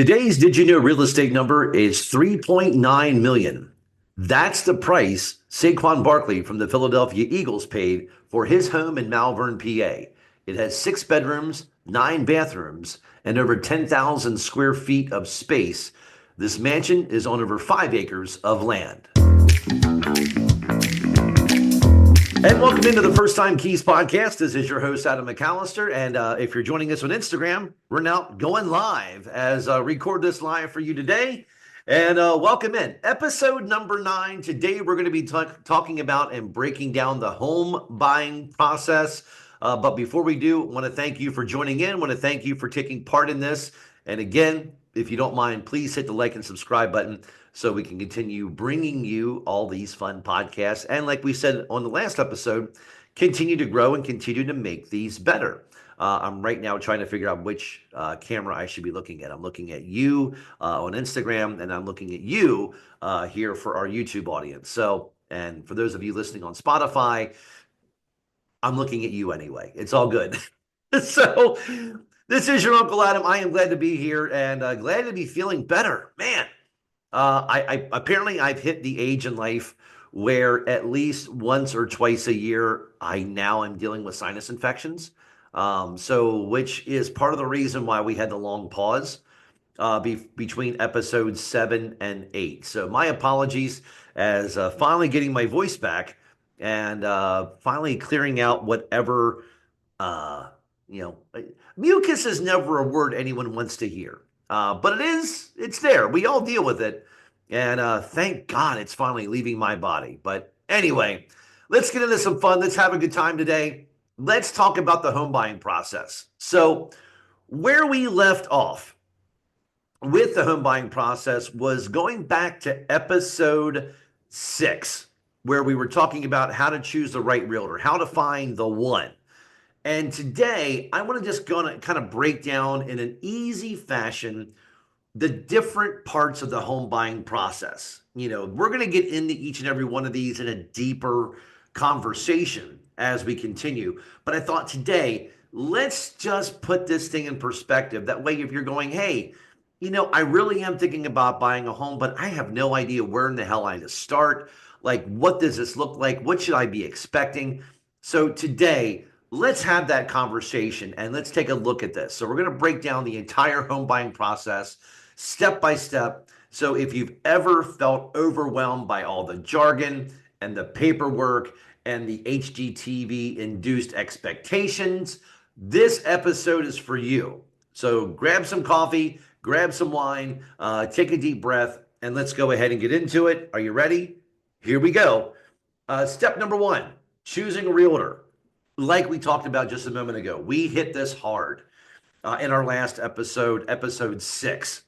Today's Did You Know real estate number is 3.9 million. That's the price Saquon Barkley from the Philadelphia Eagles paid for his home in Malvern, PA. It has 6 bedrooms, 9 bathrooms, and over 10,000 square feet of space. This mansion is on over 5 acres of land. And welcome into the First Time Keys podcast. This is your host, Adam McAllister. And if you're joining us on Instagram, we're now going live as record this live for you today. And welcome in. Episode number 9. Today, we're going to be talking about and breaking down the home buying process. But before we do, I want to thank you for joining in. I want to thank you for taking part in this. And again, if you don't mind, please hit the like and subscribe button so we can continue bringing you all these fun podcasts. And like we said on the last episode, continue to grow and continue to make these better. I'm right now trying to figure out which camera I should be looking at. I'm looking at you on Instagram, and I'm looking at you here for our YouTube audience. So, and for those of you listening on Spotify, I'm looking at you anyway. It's all good. So, this is your Uncle Adam. I am glad to be here and glad to be feeling better. Man, I apparently I've hit the age in life where at least once or twice a year, I now am dealing with sinus infections. So which is part of the reason why we had the long pause between episodes 7 and 8. So my apologies as finally getting my voice back and finally clearing out whatever, uh, you know, mucus is never a word anyone wants to hear. But it's there. We all deal with it. And thank God it's finally leaving my body. But anyway, let's get into some fun. Let's have a good time today. Let's talk about the home buying process. So, where we left off with the home buying process was going back to episode 6, where we were talking about how to choose the right realtor, how to find the one. And today, I want to just kind of break down in an easy fashion the different parts of the home buying process. You know, we're going to get into each and every one of these in a deeper conversation as we continue. But I thought today, let's just put this thing in perspective. That way, if you're going, hey, you know, I really am thinking about buying a home, but I have no idea where in the hell I to start. Like, what does this look like? What should I be expecting? So today, let's have that conversation and let's take a look at this. So we're going to break down the entire home buying process step by step. So if you've ever felt overwhelmed by all the jargon and the paperwork and the HGTV induced expectations, this episode is for you. So grab some coffee, grab some wine, take a deep breath, and let's go ahead and get into it. Are you ready? Here we go. Step number 1, choosing a realtor. Like we talked about just a moment ago, we hit this hard in our last episode, episode 6,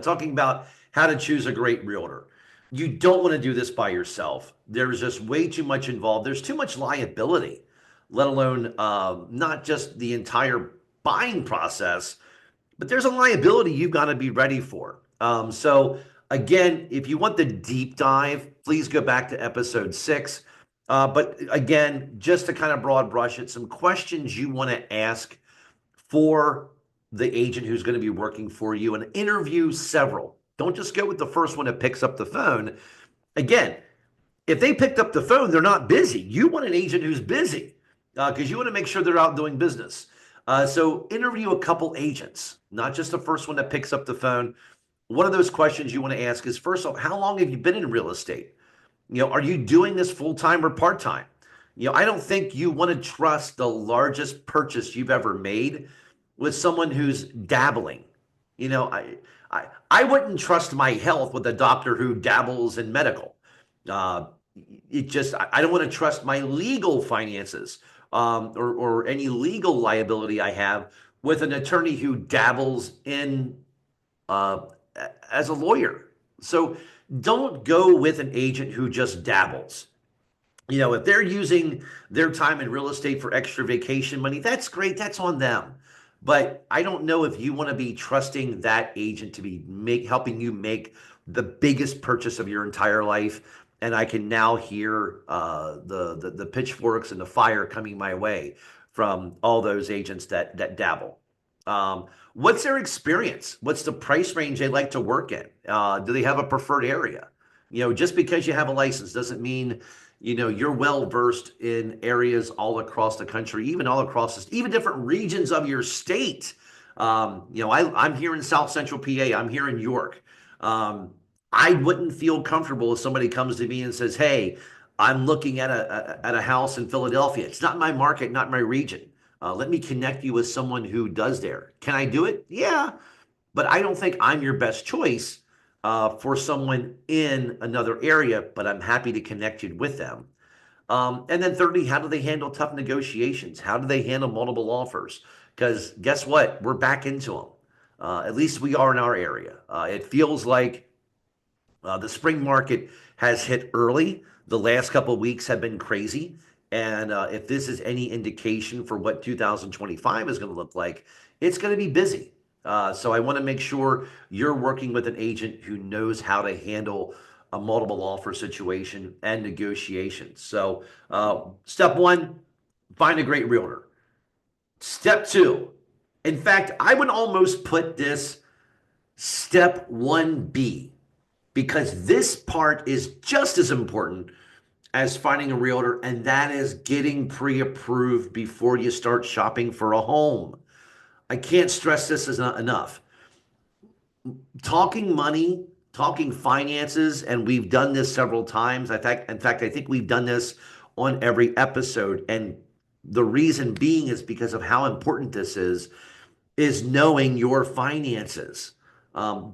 talking about how to choose a great realtor. You don't want to do this by yourself. There's just way too much involved. There's too much liability, let alone not just the entire buying process, but there's a liability you've got to be ready for. So again, if you want the deep dive, please go back to episode 6. But again, just to kind of broad brush it, some questions you want to ask for the agent who's going to be working for you and interview several. Don't just go with the first one that picks up the phone. Again, if they picked up the phone, they're not busy. You want an agent who's busy because you want to make sure they're out doing business. So interview a couple agents, not just the first one that picks up the phone. One of those questions you want to ask is, first off, how long have you been in real estate? You know, are you doing this full-time or part-time? You know, I don't think you want to trust the largest purchase you've ever made with someone who's dabbling. You know, I wouldn't trust my health with a doctor who dabbles in medical. I don't want to trust my legal finances or any legal liability I have with an attorney who dabbles in as a lawyer. So don't go with an agent who just dabbles. You know, if they're using their time in real estate for extra vacation money, that's great. That's on them. But I don't know if you want to be trusting that agent to be helping you make the biggest purchase of your entire life. And I can now hear the pitchforks and the fire coming my way from all those agents that dabble. What's their experience? What's the price range they like to work in? Do they have a preferred area? Just because you have a license doesn't mean, you're well versed in areas all across the country, even all across even different regions of your state. I'm here in South Central PA. I'm here in York. Um, I wouldn't feel comfortable if somebody comes to me and says, "Hey, I'm looking at a house in Philadelphia. It's not my market, not my region. Let me connect you with someone who does there." Can I do it? Yeah, but I don't think I'm your best choice for someone in another area, but I'm happy to connect you with them. And then thirdly, how do they handle tough negotiations? How do they handle multiple offers? Because guess what? We're back into them. At least we are in our area. It feels like the spring market has hit early. The last couple of weeks have been crazy. And if this is any indication for what 2025 is going to look like, it's going to be busy. So I want to make sure you're working with an agent who knows how to handle a multiple offer situation and negotiations. So step one, find a great realtor. Step two, in fact, I would almost put this step 1B because this part is just as important as finding a realtor, and that is getting pre-approved before you start shopping for a home. I can't stress this enough. Talking money, talking finances, and we've done this several times. In fact, I think we've done this on every episode, and the reason being is because of how important this is knowing your finances.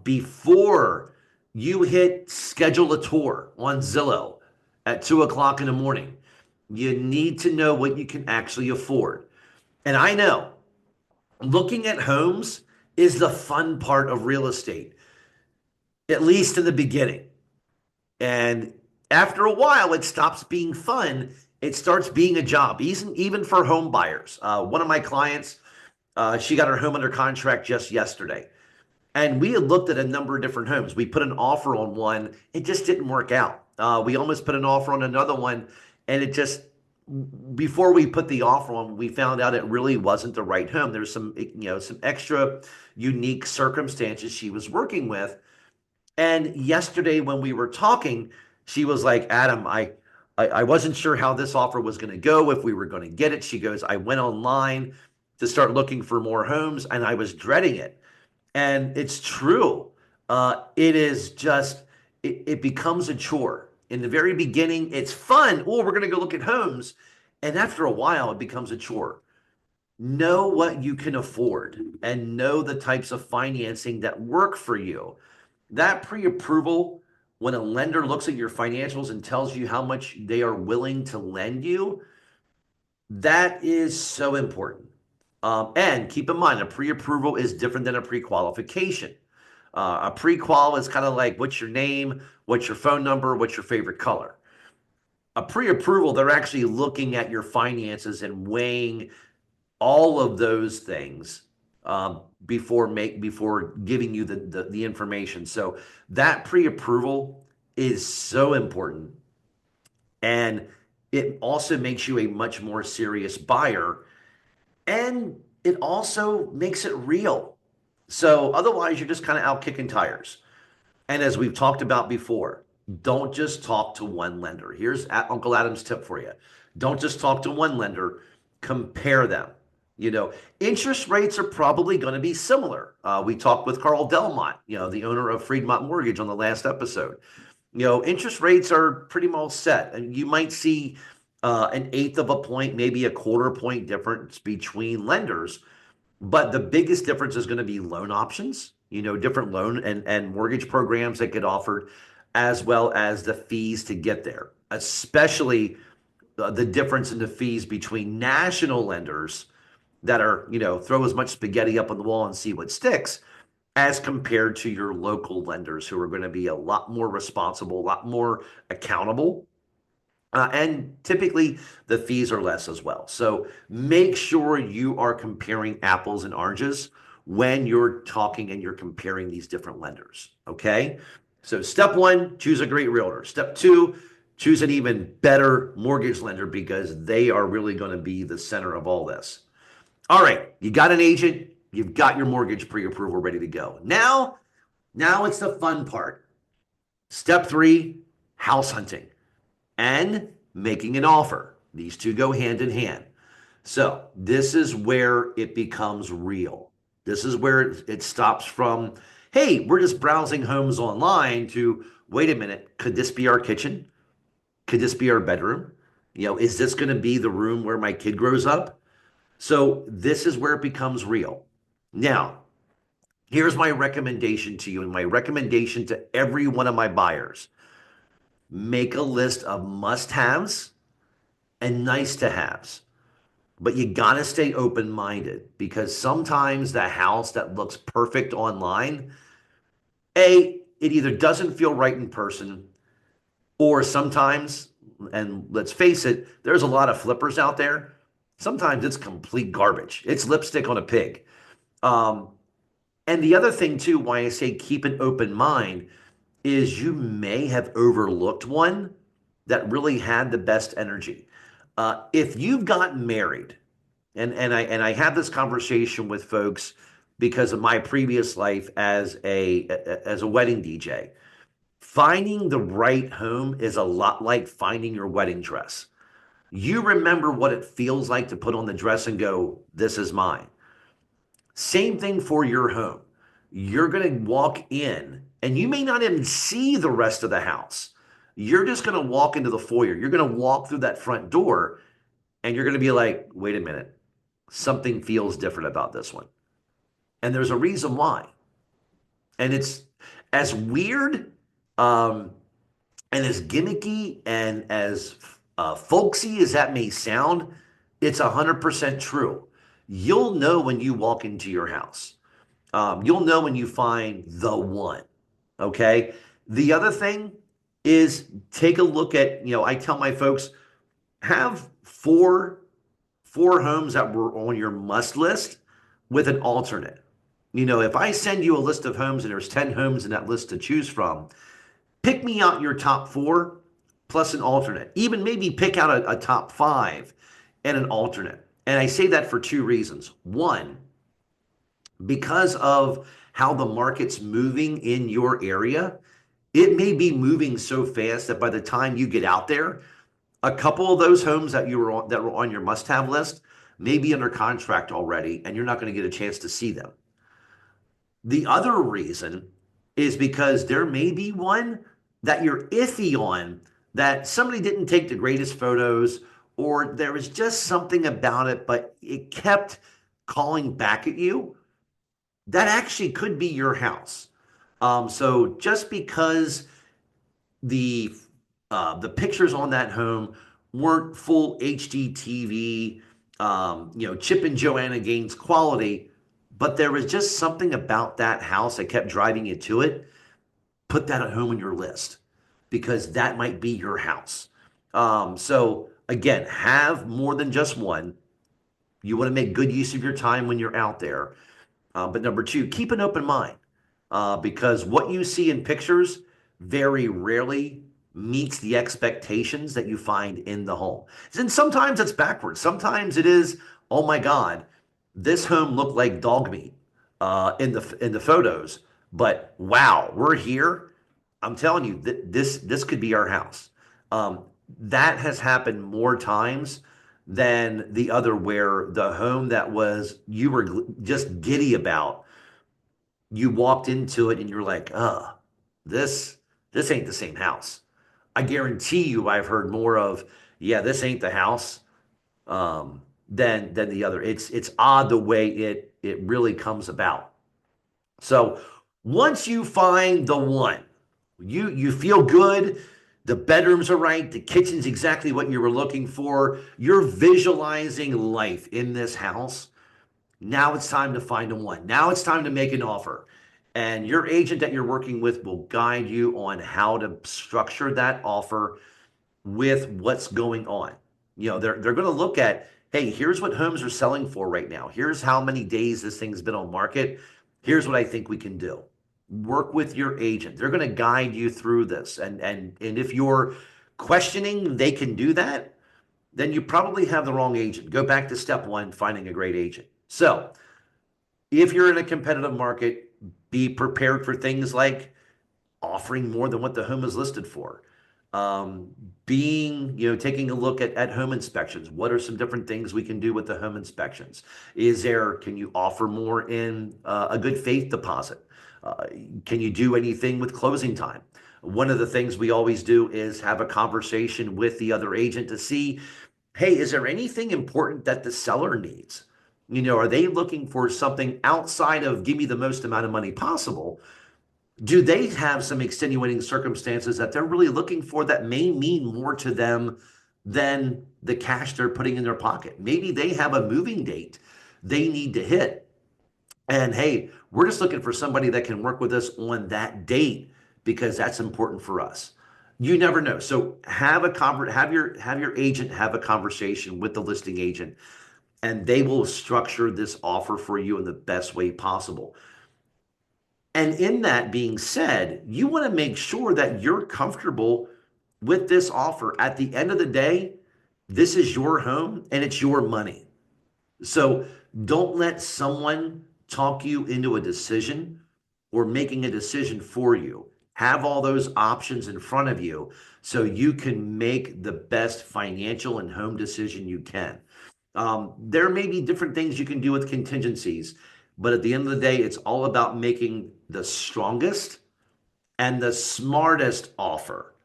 Before you hit schedule a tour on Zillow at 2 o'clock in the morning, you need to know what you can actually afford. And I know looking at homes is the fun part of real estate, at least in the beginning. And after a while, it stops being fun. It starts being a job, even for home buyers. One of my clients, she got her home under contract just yesterday. And we had looked at a number of different homes. We put an offer on one. It just didn't work out. We almost put an offer on another one. And before we put the offer on, we found out it really wasn't the right home. There's some extra unique circumstances she was working with. And yesterday when we were talking, she was like, "Adam, I wasn't sure how this offer was going to go, if we were going to get it." She goes, "I went online to start looking for more homes and I was dreading it." And it's true. It is just, it becomes a chore. In the very beginning, it's fun. Oh, we're going to go look at homes. And after a while, it becomes a chore. Know what you can afford and know the types of financing that work for you. That pre-approval, when a lender looks at your financials and tells you how much they are willing to lend you, that is so important. And keep in mind, a pre-approval is different than a pre-qualification. A pre-qual is kind of like, what's your name, what's your phone number, what's your favorite color. A pre-approval, they're actually looking at your finances and weighing all of those things before giving you the information. So that pre-approval is so important, and it also makes you a much more serious buyer, and it also makes it real. So otherwise, you're just kind of out kicking tires. And as we've talked about before, don't just talk to one lender. Here's Uncle Adam's tip for you. Don't just talk to one lender, compare them. Interest rates are probably going to be similar. We talked with Carl Delmont, the owner of Freedmont Mortgage, on the last episode. Interest rates are pretty well set. And you might see an eighth of a point, maybe a quarter point difference between lenders. But the biggest difference is going to be loan options, different loan and mortgage programs that get offered, as well as the fees to get there, especially the difference in the fees between national lenders that are, throw as much spaghetti up on the wall and see what sticks, as compared to your local lenders who are going to be a lot more responsible, a lot more accountable. And typically the fees are less as well. So make sure you are comparing apples and oranges when you're talking and you're comparing these different lenders. Okay. So step one, choose a great realtor. Step two, choose an even better mortgage lender because they are really going to be the center of all this. All right. You got an agent. You've got your mortgage pre-approval ready to go. Now it's the fun part. Step three, house hunting and making an offer. These two go hand in hand. So this is where it becomes real. This is where it stops from, hey, we're just browsing homes online to, wait a minute, could this be our kitchen? Could this be our bedroom? Is this going to be the room where my kid grows up? So this is where it becomes real. Now, here's my recommendation to you and my recommendation to every one of my buyers. Make a list of must-haves and nice-to-haves. But you got to stay open-minded because sometimes the house that looks perfect online, it either doesn't feel right in person, or sometimes, and let's face it, there's a lot of flippers out there. Sometimes it's complete garbage. It's lipstick on a pig. Um, and the other thing too, why I say keep an open mind, is you may have overlooked one that really had the best energy. If you've gotten married, and I have this conversation with folks because of my previous life as a wedding DJ. Finding the right home is a lot like finding your wedding dress. You remember what it feels like to put on the dress and go, this is mine. Same thing for your home. You're going to walk in and you may not even see the rest of the house. You're just going to walk into the foyer. You're going to walk through that front door and you're going to be like, wait a minute, something feels different about this one. And there's a reason why. And it's as weird and as gimmicky and as folksy as that may sound, it's 100% true. You'll know when you walk into your house. You'll know when you find the one. Okay. The other thing is take a look at, I tell my folks, have four homes that were on your must list with an alternate. If I send you a list of homes and there's 10 homes in that list to choose from, pick me out your top four plus an alternate. Even maybe pick out a top five and an alternate. And I say that for two reasons. One, because of how the market's moving in your area, it may be moving so fast that by the time you get out there, a couple of those homes that were on your must-have list may be under contract already, and you're not going to get a chance to see them. The other reason is because there may be one that you're iffy on, that somebody didn't take the greatest photos, or there was just something about it, but it kept calling back at you. That actually could be your house. So just because the the pictures on that home weren't full HD TV, Chip and Joanna Gaines quality, but there was just something about that house that kept driving you to it. Put that at home on your list because that might be your house. So again, have more than just one. You want to make good use of your time when you're out there. But number two, keep an open mind because what you see in pictures very rarely meets the expectations that you find in the home. And sometimes it's backwards. Sometimes it is, oh my God, this home looked like dog meat in the photos, but wow, we're here. I'm telling you, this could be our house. That has happened more times than the other, where the home that was you were just giddy about, you walked into it and you're like, this ain't the same house. I guarantee you, I've heard more of, yeah, this ain't the house, than the other. It's odd the way it really comes about. So once you find the one, you feel good. The bedrooms are right. The kitchen's exactly what you were looking for. You're visualizing life in this house. Now it's time to find a one. Now it's time to make an offer. And your agent that you're working with will guide you on how to structure that offer with what's going on. They're going to look at, hey, here's what homes are selling for right now. Here's how many days this thing's been on market. Here's what I think we can do. Work with your agent. They're going to guide you through this. And if you're questioning they can do that, then you probably have the wrong agent. Go back to step one, finding a great agent. So If you're in a competitive market, be prepared for things like offering more than what the home is listed for. Um, taking a look at home inspections. What are some different things we can do with the home inspections? Can you offer more in a good faith deposit? Uh, can you do anything with closing time? One of the things we always do is have a conversation with the other agent to see, hey, is there anything important that the seller needs? Are they looking for something outside of give me the most amount of money possible? Do they have some extenuating circumstances that they're really looking for that may mean more to them than the cash they're putting in their pocket? Maybe they have a moving date they need to hit. And hey, we're just looking for somebody that can work with us on that date because that's important for us. You never know. So have your agent have a conversation with the listing agent, and they will structure this offer for you in the best way possible. And in that being said, you want to make sure that you're comfortable with this offer. At the end of the day, this is your home and it's your money. So don't let someone talk you into a decision or making a decision for you. Have all those options in front of you so you can make the best financial and home decision you can. There may be different things you can do with contingencies, but at the end of the day, it's all about making the strongest and the smartest offer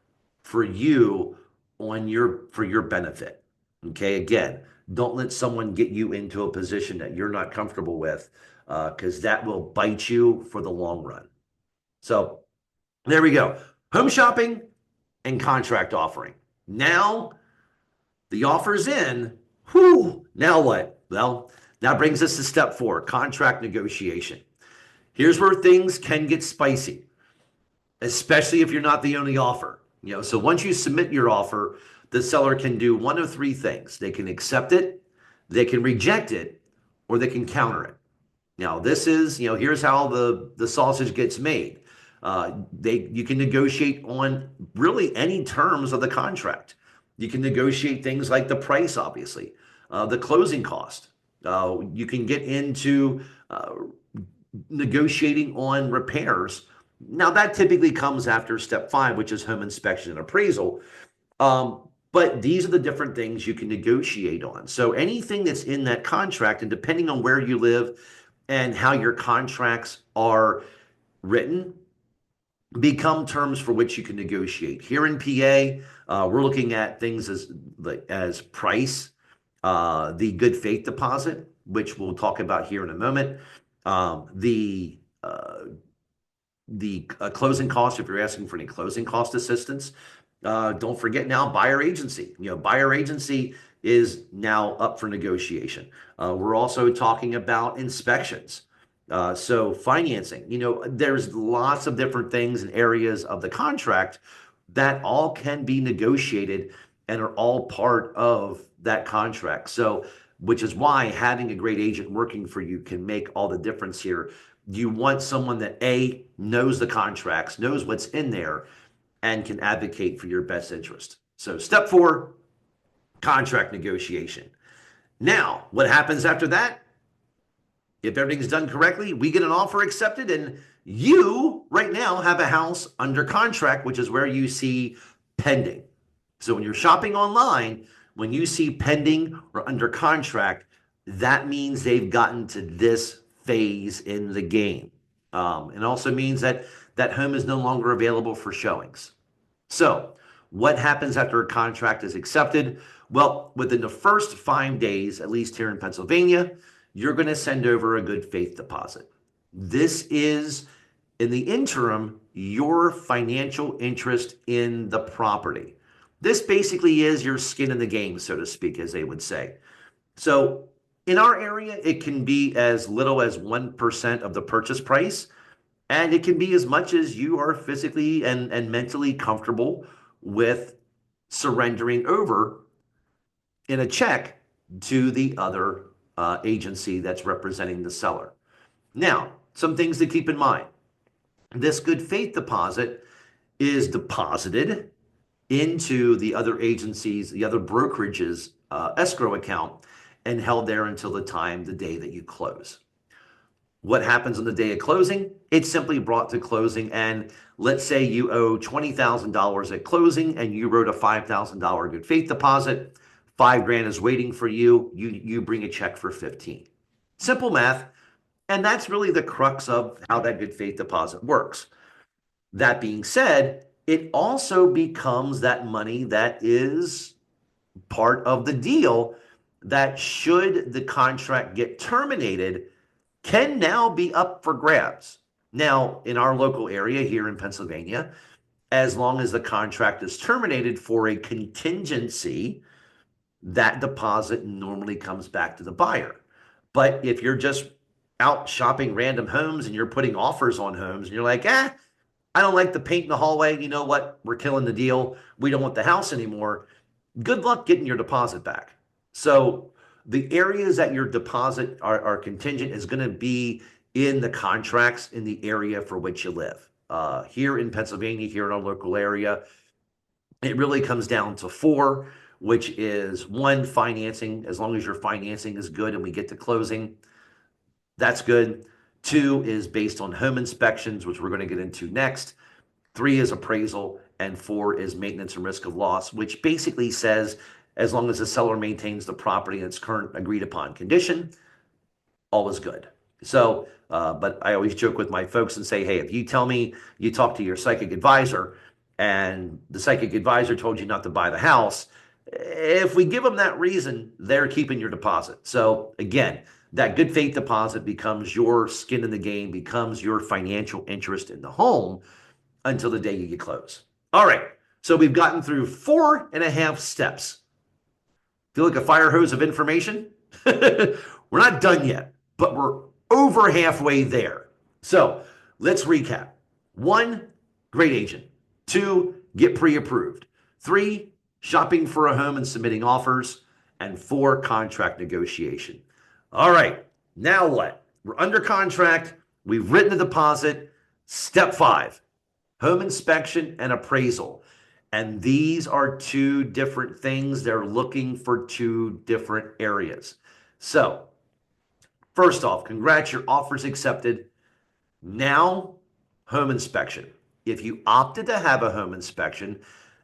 for you for your benefit. Okay, again, don't let someone get you into a position that you're not comfortable with, because that will bite you for the long run. So there we go. Home shopping and contract offering. Now the offer's in. Whew, now what? Well, that brings us to step 4, contract negotiation. Here's where things can get spicy, especially if you're not the only offer. So once you submit your offer, the seller can do one of three things. They can accept it, they can reject it, or they can counter it. Now, here's how the sausage gets made. You can negotiate on really any terms of the contract. You can negotiate things like the price, obviously, the closing cost. You can get into negotiating on repairs. Now, that typically comes after step 5, which is home inspection and appraisal. But these are the different things you can negotiate on. So anything that's in that contract, and depending on where you live and how your contracts are written, become terms for which you can negotiate. Here in PA, we're looking at things as price, the good faith deposit, which we'll talk about here in a moment, the closing cost, if you're asking for any closing cost assistance. Don't forget now buyer agency. Buyer agency is now up for negotiation. We're also talking about inspections. So financing. There's lots of different things and areas of the contract that all can be negotiated and are all part of that contract. So, which is why having a great agent working for you can make all the difference here. You want someone that knows the contracts, knows what's in there, and can advocate for your best interest. So step 4, contract negotiation. Now, what happens after that? If everything's done correctly, we get an offer accepted, and you right now have a house under contract, which is where you see pending. So when you're shopping online, when you see pending or under contract, that means they've gotten to this phase in the game. It also means that that home is no longer available for showings. So, what happens after a contract is accepted? Well, within the first 5 days, at least here in Pennsylvania, you're going to send over a good faith deposit. This is, in the interim, your financial interest in the property. This basically is your skin in the game, so to speak, as they would say. So, in our area, it can be as little as 1% of the purchase price, and it can be as much as you are physically and mentally comfortable with surrendering over in a check to the other agency that's representing the seller. Now, some things to keep in mind. This good faith deposit is deposited into the other agencies, the other brokerages escrow account, and held there until the day that you close. What happens on the day of closing? It's simply brought to closing. And let's say you owe $20,000 at closing and you wrote a $5,000 good faith deposit. 5 grand is waiting for you. You bring a check for 15. Simple math. And that's really the crux of how that good faith deposit works. That being said, it also becomes that money that is part of the deal that should the contract get terminated can now be up for grabs. Now, in our local area here in Pennsylvania, as long as the contract is terminated for a contingency, that deposit normally comes back to the buyer. But if you're just out shopping random homes and you're putting offers on homes and you're like, I don't like the paint in the hallway. You know what? We're killing the deal. We don't want the house anymore. Good luck getting your deposit back. So the areas that your deposit are contingent is going to be in the contracts in the area for which you live. Here in Pennsylvania, here in our local area, it really comes down to four, which is one, financing. As long as your financing is good and we get to closing, that's good. Two is based on home inspections, which we're going to get into next. Three is appraisal, and four is maintenance and risk of loss, which basically says as long as the seller maintains the property in its current agreed upon condition, all is good. So, but I always joke with my folks and say, hey, if you tell me you talk to your psychic advisor and the psychic advisor told you not to buy the house, if we give them that reason, they're keeping your deposit. So again, that good faith deposit becomes your skin in the game, becomes your financial interest in the home until the day you get close. All right. So we've gotten through 4.5 steps. Feel like a fire hose of information? We're not done yet, but we're over halfway there. So let's recap. 1, great agent. 2, get pre-approved. 3, shopping for a home and submitting offers. And 4, contract negotiation. All right, now what? We're under contract. We've written a deposit. Step 5, home inspection and appraisal. And these are two different things. They're looking for two different areas. So, first off, congrats, your offer's accepted. Now, home inspection. If you opted to have a home inspection,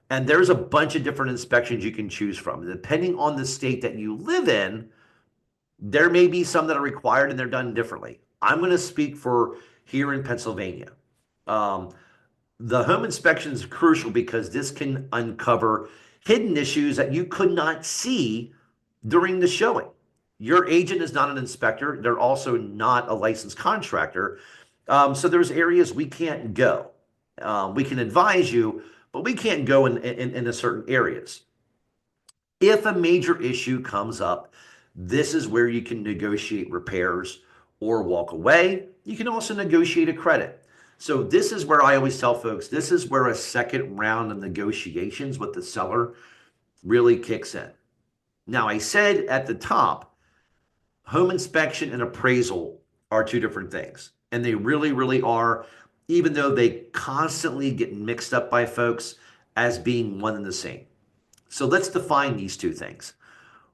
and there's a bunch of different inspections you can choose from, depending on the state that you live in, there may be some that are required and they're done differently. I'm going to speak for here in Pennsylvania. The home inspection is crucial because this can uncover hidden issues that you could not see during the showing. Your agent is not an inspector. They're also not a licensed contractor. So there's areas we can't go. We can advise you, but we can't go in certain areas. If a major issue comes up, this is where you can negotiate repairs or walk away. You can also negotiate a credit. So this is where I always tell folks, this is where a second round of negotiations with the seller really kicks in. Now, I said at the top, home inspection and appraisal are two different things. And they really, really are, even though they constantly get mixed up by folks as being one and the same. So let's define these two things.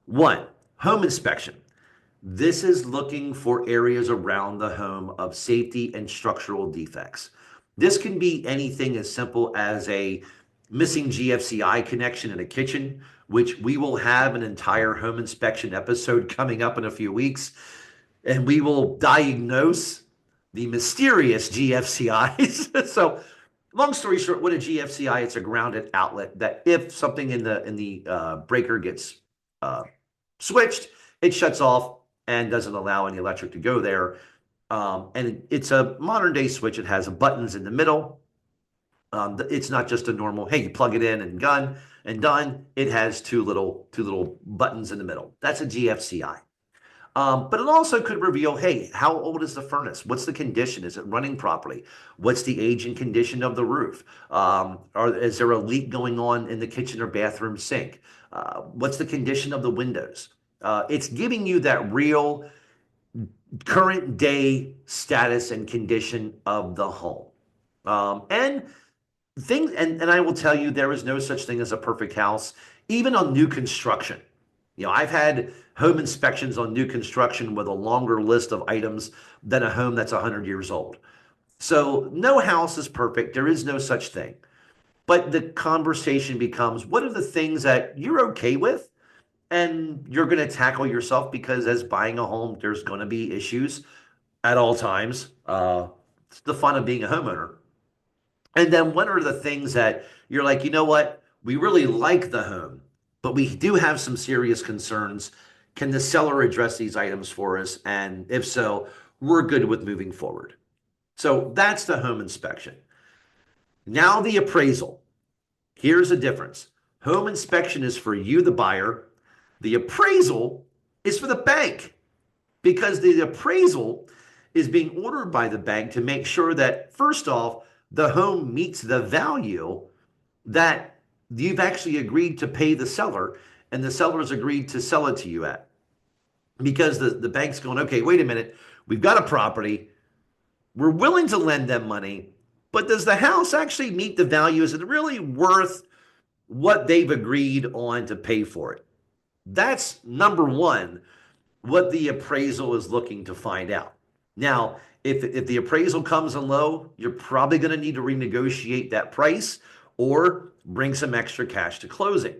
1, home inspection. This is looking for areas around the home of safety and structural defects. This can be anything as simple as a missing GFCI connection in a kitchen, which we will have an entire home inspection episode coming up in a few weeks, and we will diagnose the mysterious GFCIs. So, long story short, what a GFCI, it's a grounded outlet that if something in the breaker gets switched, it shuts off and doesn't allow any electric to go there. And it's a modern day switch. It has buttons in the middle. It's not just a normal, hey, you plug it in and done. It has two little buttons in the middle. That's a GFCI. But it also could reveal, hey, how old is the furnace? What's the condition? Is it running properly? What's the age and condition of the roof? Is there a leak going on in the kitchen or bathroom sink? What's the condition of the windows? It's giving you that real current day status and condition of the home. And I will tell you, there is no such thing as a perfect house, even on new construction. I've had home inspections on new construction with a longer list of items than a home that's 100 years old. So no house is perfect. There is no such thing. But the conversation becomes, what are the things that you're okay with and you're going to tackle yourself? Because as buying a home, there's going to be issues at all times. It's the fun of being a homeowner. And then what are the things that you're like, you know what? We really like the home, but we do have some serious concerns. Can the seller address these items for us? And if so, we're good with moving forward. So that's the home inspection. Now the appraisal. Here's the difference. Home inspection is for you, the buyer. The appraisal is for the bank because the appraisal is being ordered by the bank to make sure that, first off, the home meets the value that you've actually agreed to pay the seller and the seller's agreed to sell it to you at. Because the bank's going, okay, wait a minute, we've got a property, we're willing to lend them money, but does the house actually meet the value? Is it really worth what they've agreed on to pay for it? That's number one, what the appraisal is looking to find out. Now, if the appraisal comes in low, you're probably going to need to renegotiate that price or bring some extra cash to closing.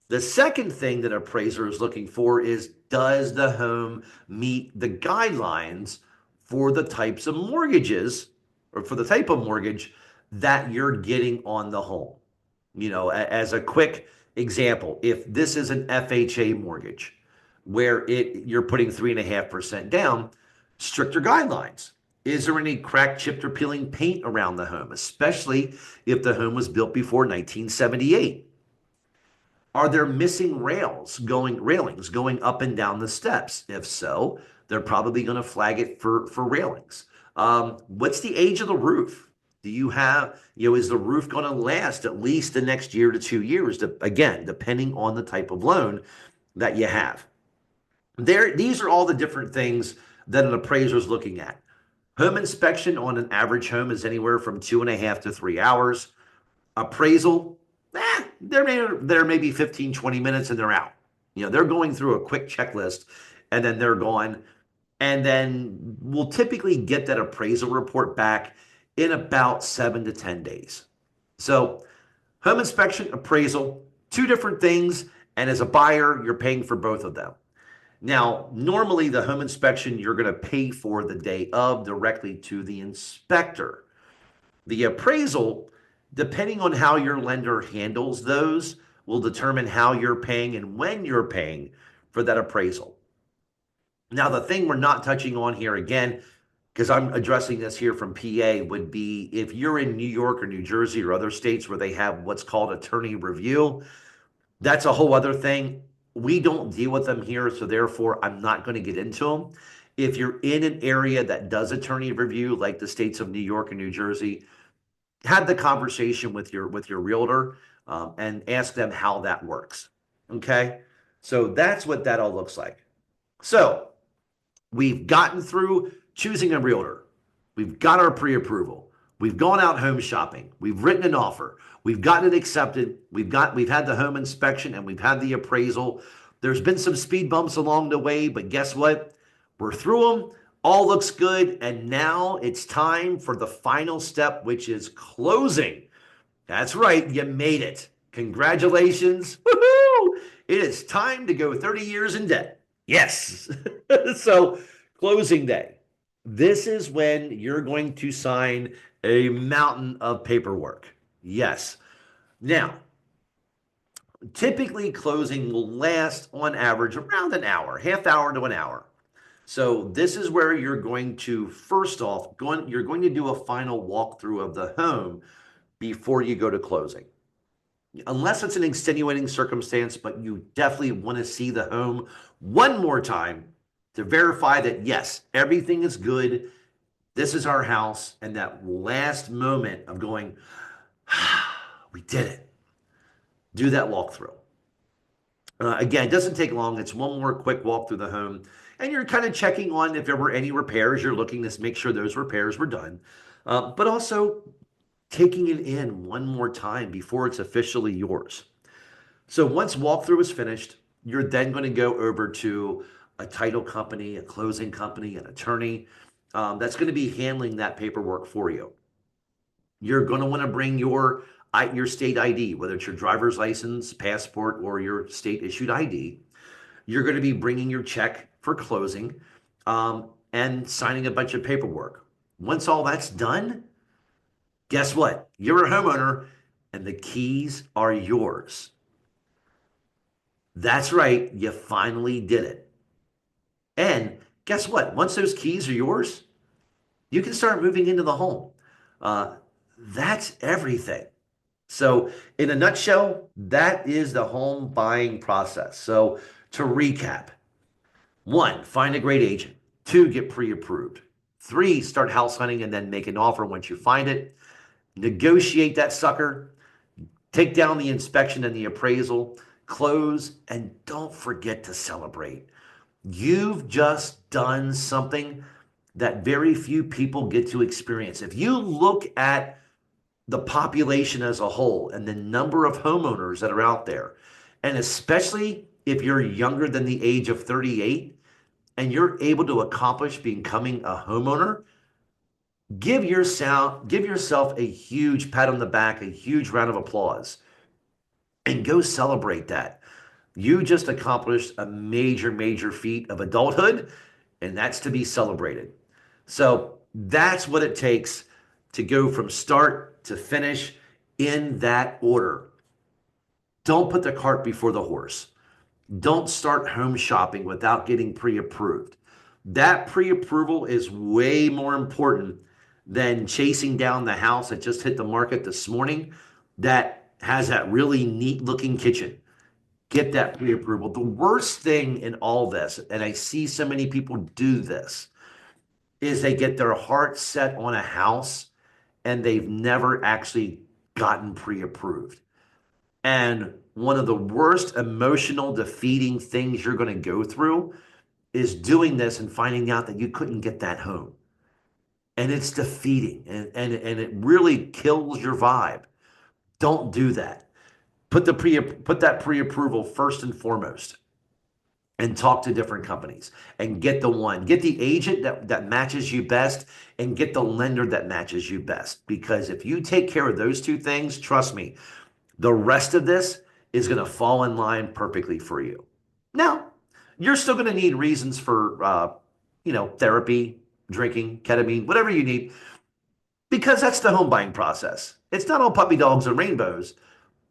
The second thing that appraiser is looking for is, does the home meet the guidelines for the types of mortgages or for the type of mortgage that you're getting on the home? As a quick example, if this is an FHA mortgage where you're putting 3.5% down, stricter guidelines. Is there any cracked, chipped, or peeling paint around the home, especially if the home was built before 1978? Are there missing railings going up and down the steps? If so, they're probably going to flag it for railings. What's the age of the roof? Do you have, is the roof going to last at least the next year to 2 years? Again, depending on the type of loan that you have. These are all the different things that an appraiser is looking at. Home inspection on an average home is anywhere from 2.5 to 3 hours. Appraisal, they're maybe 15, 20 minutes and they're out. They're going through a quick checklist and then they're gone. And then we'll typically get that appraisal report back in about 7 to 10 days. So home inspection, appraisal, two different things. And as a buyer, you're paying for both of them. Now, normally the home inspection, you're going to pay for the day of directly to the inspector. The appraisal, depending on how your lender handles those, will determine how you're paying and when you're paying for that appraisal. Now, the thing we're not touching on here again, because I'm addressing this here from PA, would be if you're in New York or New Jersey or other states where they have what's called attorney review, that's a whole other thing. We don't deal with them here, so therefore I'm not going to get into them. If you're in an area that does attorney review, like the states of New York and New Jersey, have the conversation with your realtor and ask them how that works. Okay, so that's what that all looks like. So we've gotten through choosing a realtor. We've got our pre-approval. We've gone out home shopping. We've written an offer. We've gotten it accepted. We've had the home inspection and we've had the appraisal. There's been some speed bumps along the way, but guess what? We're through them. All looks good. And now it's time for the final step, which is closing. That's right. You made it. Congratulations. Woohoo! It is time to go 30 years in debt. Yes. So closing day. This is when you're going to sign a mountain of paperwork. Yes. Now, typically closing will last on average around an hour, half hour to an hour. So this is where you're going to, first off, you're going to do a final walkthrough of the home before you go to closing. Unless it's an extenuating circumstance, but you definitely want to see the home one more time to verify that, yes, everything is good. This is our house. And that last moment of going, we did it. Do that walkthrough. Again, it doesn't take long. It's one more quick walk through the home. And you're kind of checking on if there were any repairs. You're looking to make sure those repairs were done. But also taking it in one more time before it's officially yours. So once walkthrough is finished, You're then going to go over to a title company, a closing company, an attorney that's going to be handling that paperwork for you. You're going to want to bring your state ID, whether it's your driver's license, passport, or your state issued ID. You're going to be bringing your check for closing and signing a bunch of paperwork. Once all that's done, guess what? You're a homeowner and the keys are yours. That's right, you finally did it. And guess what? Once those keys are yours, you can start moving into the home. That's everything. So, in a nutshell, that is the home buying process. So, to recap, 1, find a great agent. 2, get pre-approved. 3, start house hunting and then make an offer once you find it. Negotiate that sucker. Take down the inspection and the appraisal. Close, and don't forget to celebrate. You've just done something that very few people get to experience. If you look at the population as a whole and the number of homeowners that are out there, and especially if you're younger than the age of 38 and you're able to accomplish becoming a homeowner, give yourself a huge pat on the back, a huge round of applause, and go celebrate that. You just accomplished a major, major feat of adulthood, and that's to be celebrated. So that's what it takes to go from start to finish in that order. Don't put the cart before the horse. Don't start home shopping without getting pre-approved. That pre-approval is way more important than chasing down the house that just hit the market this morning that has that really neat looking kitchen. Get that pre-approval. The worst thing in all this, and I see so many people do this, is they get their heart set on a house and they've never actually gotten pre-approved. And one of the worst emotional defeating things you're going to go through is doing this and finding out that you couldn't get that home. And it's defeating and it really kills your vibe. Don't do that. Put that pre-approval first and foremost and talk to different companies and get the agent that matches you best and get the lender that matches you best. Because if you take care of those two things, trust me, the rest of this is going to fall in line perfectly for you. Now, you're still going to need reasons for, therapy, drinking, ketamine, whatever you need, because that's the home buying process. It's not all puppy dogs and rainbows,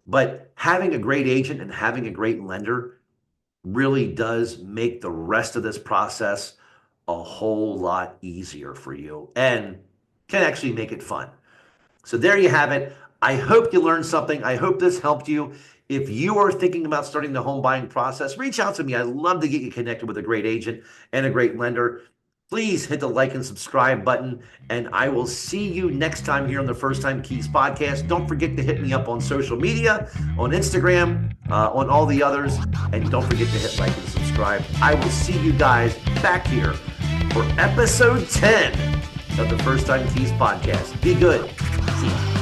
but having a great agent and having a great lender really does make the rest of this process a whole lot easier for you and can actually make it fun. So there you have it. I hope you learned something. I hope this helped you. If you are thinking about starting the home buying process, reach out to me. I'd love to get you connected with a great agent and a great lender. Please hit the like and subscribe button, and I will see you next time here on the First Time Keys podcast. Don't forget to hit me up on social media, on Instagram, on all the others, and don't forget to hit like and subscribe. I will see you guys back here for episode 10 of the First Time Keys podcast. Be good. See you.